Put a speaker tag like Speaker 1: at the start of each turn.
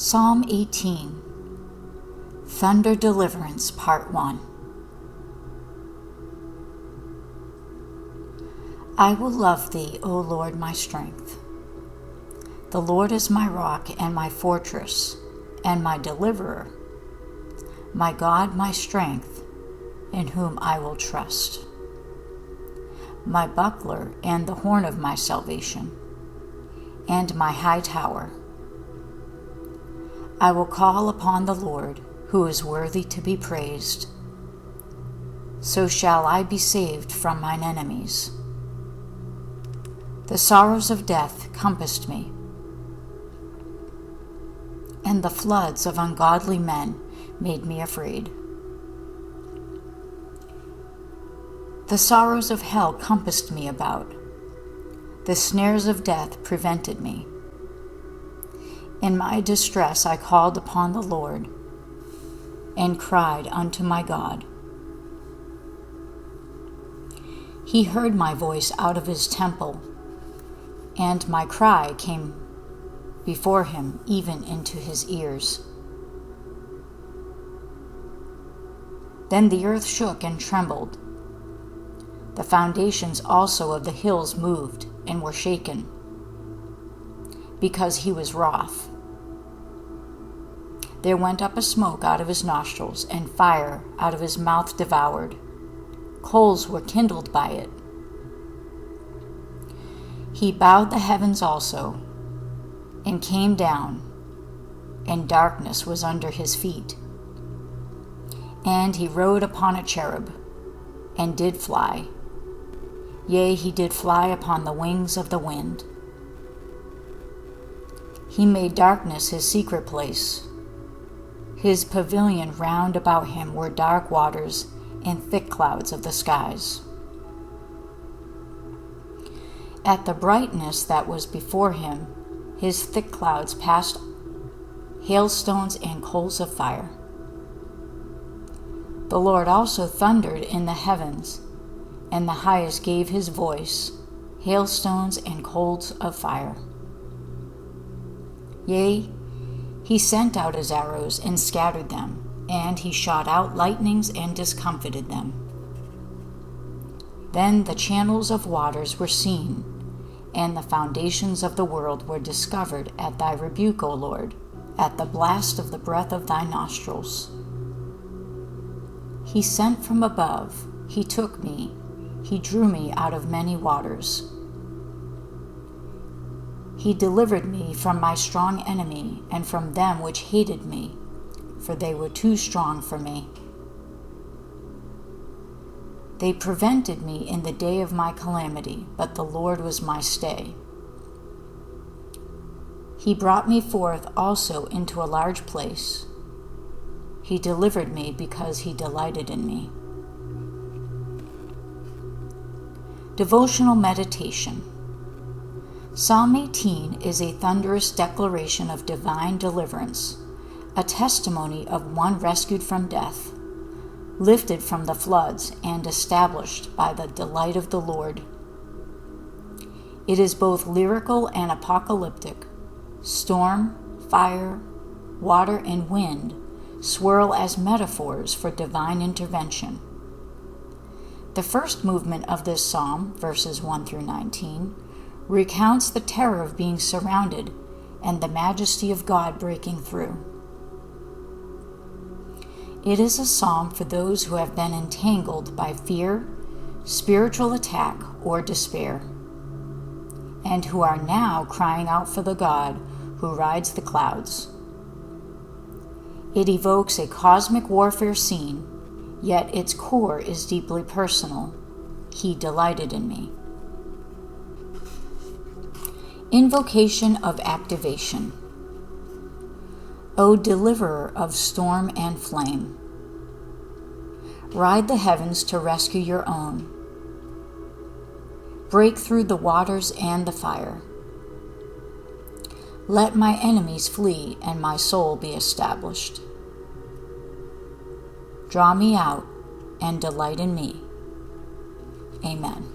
Speaker 1: Psalm 18, Thunder Deliverance, Part 1. I will love Thee, O Lord, my strength. The Lord is my rock and my fortress, and my deliverer, my God, my strength, in whom I will trust, my buckler and the horn of my salvation, and my high tower. I will call upon the Lord, who is worthy to be praised. So shall I be saved from mine enemies. The sorrows of death compassed me, and the floods of ungodly men made me afraid. The sorrows of hell compassed me about. The snares of death prevented me. In my distress I called upon the Lord, and cried unto my God. He heard my voice out of his temple, and my cry came before him even into his ears. Then the earth shook and trembled. The foundations also of the hills moved and were shaken, because he was wroth. There went up a smoke out of his nostrils, and fire out of his mouth devoured. Coals were kindled by it. He bowed the heavens also, and came down, and darkness was under his feet. And he rode upon a cherub, and did fly. Yea, he did fly upon the wings of the wind. He made darkness his secret place. His pavilion round about him were dark waters and thick clouds of the skies. At the brightness that was before him, his thick clouds passed hailstones and coals of fire. The Lord also thundered in the heavens, and the highest gave his voice, hailstones and coals of fire. Yea, he sent out his arrows and scattered them, and he shot out lightnings and discomfited them. Then the channels of waters were seen, and the foundations of the world were discovered at thy rebuke, O Lord, at the blast of the breath of thy nostrils. He sent from above, he took me, he drew me out of many waters. He delivered me from my strong enemy and from them which hated me, for they were too strong for me. They prevented me in the day of my calamity, but the Lord was my stay. He brought me forth also into a large place. He delivered me because he delighted in me. Devotional Meditation. Psalm 18 is a thunderous declaration of divine deliverance, a testimony of one rescued from death, lifted from the floods, and established by the delight of the Lord. It is both lyrical and apocalyptic. Storm, fire, water, and wind swirl as metaphors for divine intervention. The first movement of this psalm, verses 1 through 19, recounts the terror of being surrounded and the majesty of God breaking through. It is a psalm for those who have been entangled by fear, spiritual attack, or despair, and who are now crying out for the God who rides the clouds. It evokes a cosmic warfare scene, yet its core is deeply personal. He delighted in me. Invocation of Activation. O deliverer of storm and flame, ride the heavens to rescue your own. Break through the waters and the fire. Let my enemies flee and my soul be established. Draw me out and delight in me. Amen.